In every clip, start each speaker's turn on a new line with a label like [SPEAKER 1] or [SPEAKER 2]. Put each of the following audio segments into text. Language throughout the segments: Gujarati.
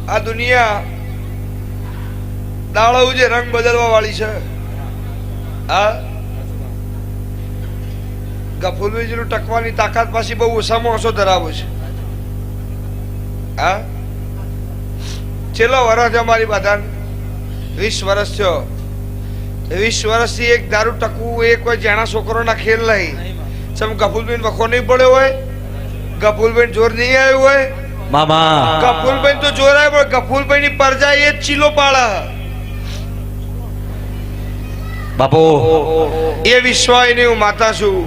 [SPEAKER 1] આ દુનિયા દાડો જે રંગ બદલવા વાળી છે. આ ગફુરભાઈ જેટલું ટકવાની તાકાત પાછી બહુ ઓછામાં ઓછો ધરાવો છે. હા, છેલ્લો વર્ષ અમારી બધા 20 વર્ષ થયો. 20 વર્ષથી એક દારૂ ટકવું એ કોઈ જાણા છોકરોના ખેલ નહીં. સમ ગફુરભાઈ વખો નહીં પડ્યો હોય, ગફુરભાઈ જોર નહીં આવ્યું હોય.
[SPEAKER 2] મામા
[SPEAKER 1] ગફુરભાઈ તો જોર આવ્યો, પણ ગફુરભાઈ ની પરજા એ જ ચીલો પાડે.
[SPEAKER 2] બાપુ
[SPEAKER 1] એ વિશ્વાસ નહીં. હું માતા છું.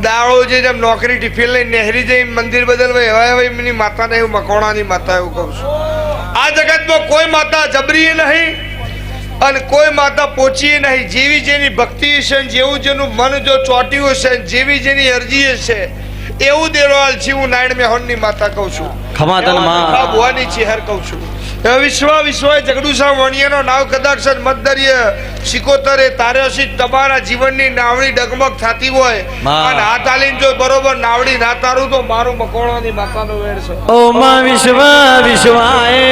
[SPEAKER 1] દાડો જે જેમ નોકરી ટિફિન લઈને નહેરી જઈ મંદિર બદલવા એવા એની માતા નહીં. હું મકોણાની માતા એવું કહું છું. આ જગતમાં કોઈ માતા જબરી નહીં અને કોઈ માતા પોચી નહીં. જેવી જેની ભક્તિ છે, જેવું જેનું મન જો ચોટ્યું છે, જેવી જેની અરજી છે એવું દેવાલ છે. હું નારાયણ મેહોણની માતા કહું છું.
[SPEAKER 2] ખમાતન માં
[SPEAKER 1] ભુવાની ચેહર કહું છું. વિશ્વ જગડુસા વણિયાનો નાવ કદાચ મતદરીય સિકોતરે તાર્યોસી તમારા જીવનની નાવડી ડગમગ થતી હોય અને હાથ આલીને જો બરોબર નાવડી ના તારું તો મારું મકોણાની માતાનો વેર છે.
[SPEAKER 2] ઓ માં વિશ્વ વિશ્વાય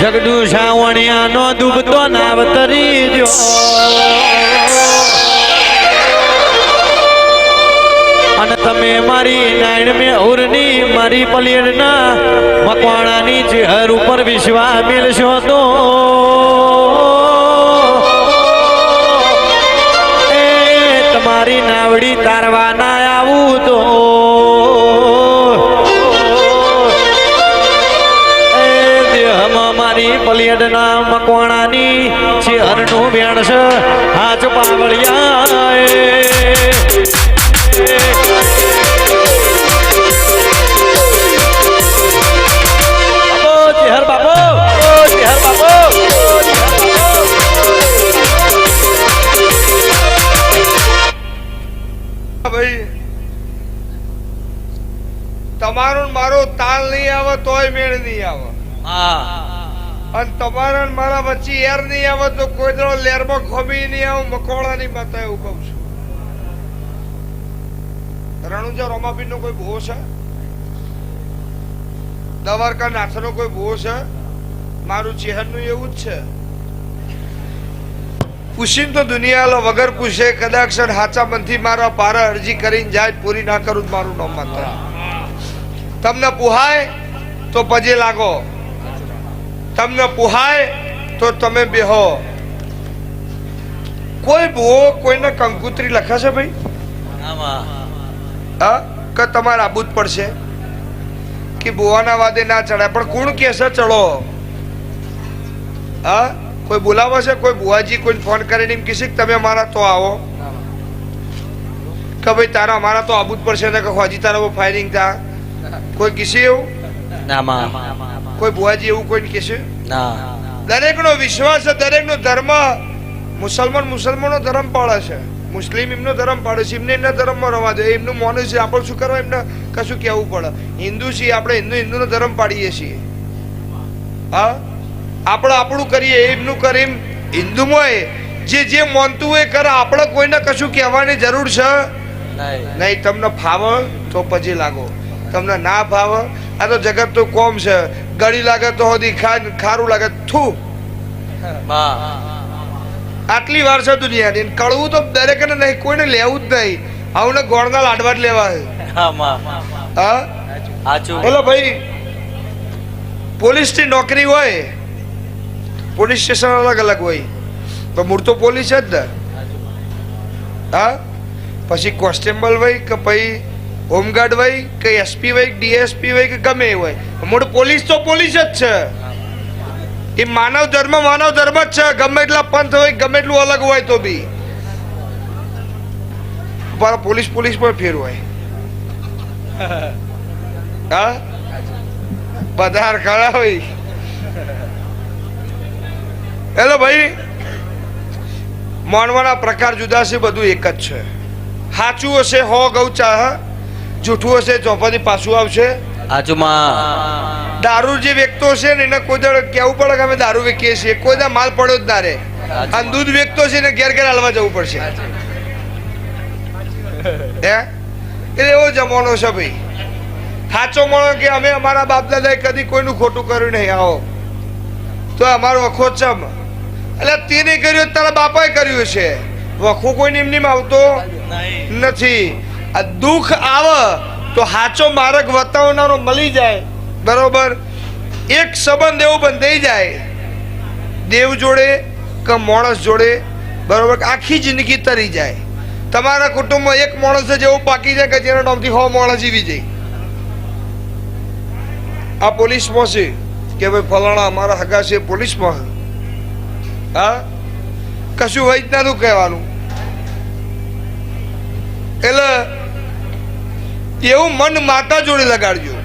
[SPEAKER 2] જગડુ સાવણિયાનો ડૂબતો નાવ તરી જો. અને તમે મારી નાયણ મે ઉરની મારી પલીરના મકવાણાની ચહેર ઉપર વિશ્વાસ મેલશો તો એ તમારી નાવડી તારવા ના આવું તો એ દેહમાં મારી પલીરના મકવાણાની ચહેરનું વેણ છે. હાચ પાવળિયા
[SPEAKER 1] તમારો મારો તાલ નહીં આવે તોય મેળ નહીં આવે. અને તમારા મારા વચ્ચે એર નહીં આવે તો કોઈ દડો લેરમાં ખોમી નહીં આવે. મકોણાની માતા એવું કહું છું. રણુજા રોમાપીર નો કોઈ ભૂવો છે? દ્વારકા નાથ નો કોઈ ભૂવો છે? મારું ચેહર નું એવું જ છે. પૂછીને તો દુનિયા વગર પૂછે કદાચ હાચા મનથી મારા પારા અરજી કરીને જાય પૂરી ના કરું મારું નામ માતા. તમને પુહાય તો પજે લાગો, તમને પુહાય તો તમે બેહો. કોઈ ભૂવો કોઈને કંકુત્રી લખે છે ભાઈ? કે તમારે આબૂદ પડશે કે ભુવાના વાદે ના ચડાય. પણ કોણ કે છે ચડો? હા, કોઈ બોલાવે છે? કોઈ ભુવાજી કોઈ ફોન કરીને એમ કહેશે કે તમે મારા તો આવો કે ભાઈ તારા મારા તો આબૂદ પડશે ને કે હાજી તારા ફાયરિંગ થા? કોઈ કહેશે એવું? કોઈ ભુવાજી એવું કોઈ કહેશે? દરેક નો વિશ્વાસ છે, દરેક નો ધર્મ. મુસલમાનો ધર્મ પાળે છે, મુસ્લિમ એમનો ધર્મ પાડે છે. એમને એમના ધર્મમાં રવા દે, એમનું માને છે. આપણે શું કરવા એમને કશું કહેવું પડે? હિન્દુ છીએ આપણે, હિન્દુનો ધર્મ પાડીએ છીએ. હા, આપણે આપણું કરીએ, એમનું કરીએ. હિન્દુમાં જે માનતું હોય કરે. આપણે કોઈને કશું કહેવાની જરૂર છે નહીં. તમને ફાવે તો પછી લાગો, તમને ના ફાવે આ તો જગત તો કોમ છે. ગળી લાગે તો હોદી ખારું લાગે થૂ. આટલી વાર છે દુનિયાની. કળવું તો દરેકને નહીં, કોઈને લેવું જ નહીં. આવું ગોળના લાડવા જ લેવા. બોલો ભાઈ, પોલીસ ની નોકરી હોય, પોલીસ સ્ટેશન અલગ અલગ હોય, તો મૂળ તો પોલીસ જ ને. હા, પછી કોન્સ્ટેબલ હોય કે પછી હોમગાર્ડ હોય કે એસપી હોય ડીએસપી હોય કે ગમે એ હોય, મૂળ પોલીસ તો પોલીસ જ છે. એ માનવ ધર્મ જ છે. ગમે એટલા પંથ હોય, ગમે એટલું અલગ હોય તો બી પોલીસ પણ ફેર હોય. હા, બધા ખરા હોય. હેલો ભાઈ, માનવાના પ્રકાર જુદા છે, બધું એક જ છે. સાચું હશે હો ગૌચા, જૂઠું હશે ચોપાથી પાછું આવશે. દારૂ જે વેચતો છે ને એને કોઈ દાડો કેવું પડે કે અમે દારૂ વેચીએ છીએ. કોઈ દા માલ પડ્યો જ ના રે. અને દૂધ વેચતો છે ને ઘેર ઘેર હાલવા જવું પડશે. હે એટલે એવો જમાનો છે ભાઈ. સાચો માણો કે અમે અમારા બાપ દાદાએ કદી કોઈનું ખોટું કર્યું નહીં, આવો તો અમારો વખો ચમ એટલે તેને કર્યું તારા બાપાએ કર્યું છે. વખો કોઈ નિમનીમ આવતો નથી. આ દુઃખ આવે તો સાચો માર્ગ બતાવનારો મળી જાય, બરોબર. એક સંબંધ એવો બંધાઈ જાય દેવ જોડે કે માણસ જોડે, બરોબર. આખી જિંદગી તરી જાય. તમારા કુટુંબમાં એક માણસ જેવું પાકી જાય કે જેના નામથી 100 માણસ જીવી જાય. આ પોલીસમાં છે કે ભાઈ ફલાણા અમારા હગા છે પોલીસમાં, હા કશું હોય જ નતું કહેવાનું. એટલે એવું મન માતા જોડે લગાડજો.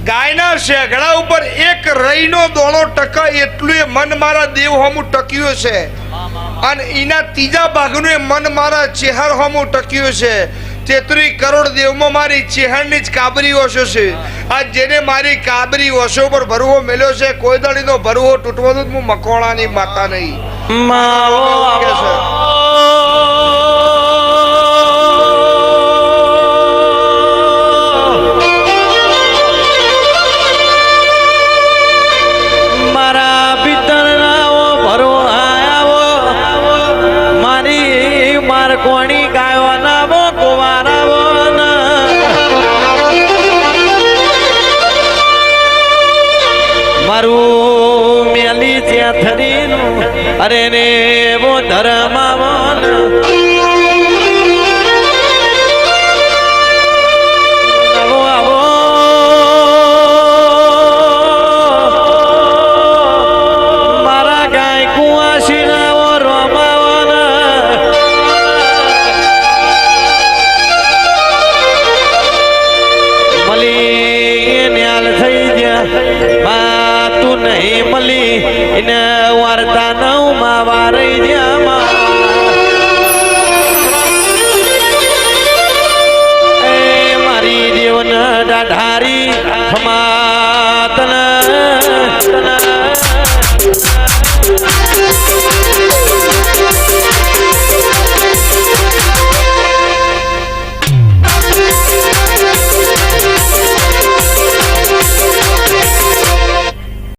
[SPEAKER 1] ગાયના શેગડા ઉપર એક રઈનો દોણો ટકા એટલું એ મન મારા દેવ હમું ટક્યું છે, અને એના ત્રીજા ભાગનું એ મન મારા ચેહર હમું ટક્યું છે. 33 કરોડ દેવમાં મારી ચેહરની જ કાબરી ઓછો છે. આ જેને મારી કાબરી ઓછો પર ભરવો મેલ્યો છે, કોઈ દાડીનો ભરવો તૂટવાનો હું મકોણાની માતા નહીં.
[SPEAKER 2] મારા પિતરના ભરો આવો, મારી માર કોણી ગાયો ના મારું મેલી ત્યાં થરીનું અરે રે વો ધર્મ મારા ગાય કુવાસી ના રમાવાના મળી ન્યાલ થઈ ગયા તું નહીં મળી એને વાર્તા નવમાં વારઈ જ્યાં મારી દેવન ડાઢારી